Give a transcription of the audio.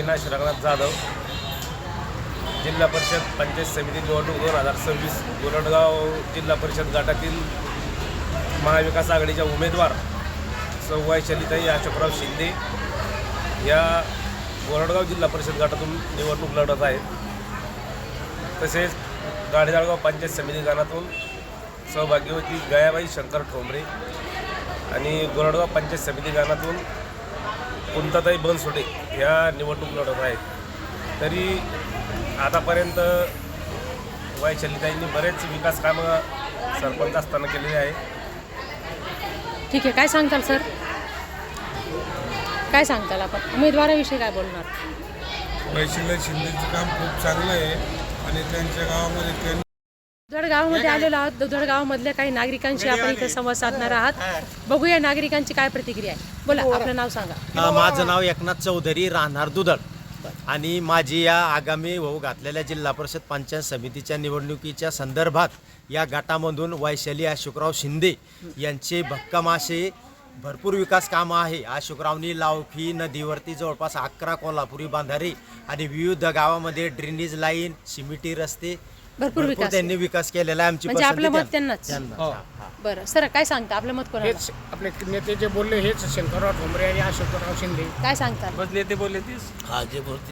अविनाश रंगनाथ जाधव, जिल्हा परिषद पंचायत समिती निवडणूक 2026 गोरडगाव जिल्हा परिषद गटातील महाविकास आघाडीच्या उमेदवार सौ वैशालीताई अशोकराव शिंदे या गोरडगाव जिल्हा परिषद गटातून निवडणूक लढत आहेत. तसेच गाडेजाळगाव पंचायत समिती गणातून सहभाग्यवती गयाबाई शंकर ठोंबरे आणि गोरडगाव पंचायत समिती गणातून कुंताताई बनसोडे ह्या निवडणूक लढत आहेत. तरी आतापर्यंत वैशालीताईंनी बरेच विकास कामं सरपंच असताना केलेले आहे. ठीक आहे, काय सांगताल सर? काय सांगताल आपण उमेदवाराविषयी काय बोलणार? वैशाली शिंदेचं काम खूप चांगलं आहे आणि त्यांच्या गावामध्ये दुधड गावामध्ये आलेलो आहोत. दुधड गावामधल्या काही नागरिकांशी आपण इथे संवाद साधणार आहात. बघूया नागरिकांची काय प्रतिक्रिया आहे. बोला, आपलं नाव सांगा. माझं नाव एकनाथ चौधरी, राहणार दुधड. आणि माझी या आगामी होऊ घातलेल्या जिल्हा परिषद पंचायत समितीच्या निवडणुकीच्या संदर्भात या गटामधून वैशाली अशोकराव शिंदे यांचे भक्कम असे भरपूर विकास कामं आहे. अशोकरावनी लावखी नदीवरती जवळपास 11 कोल्हापुरी बांधारे आणि विविध गावामध्ये ड्रेनेज लाईन, सिमेंटी रस्ते भरपूर विकास त्यांनी विकास केलेला आहे. आमची म्हणजे आपलं मत त्यांनाच. हो. बरं सर, काय सांगता? आपलं मत कोणाला? हेच आपले नेते जे बोलले हेच शंकरराव ठोंबरे आणि अशोकराव शिंदे. काय सांगता? नेते बोलले तेच. हा, जे बोलते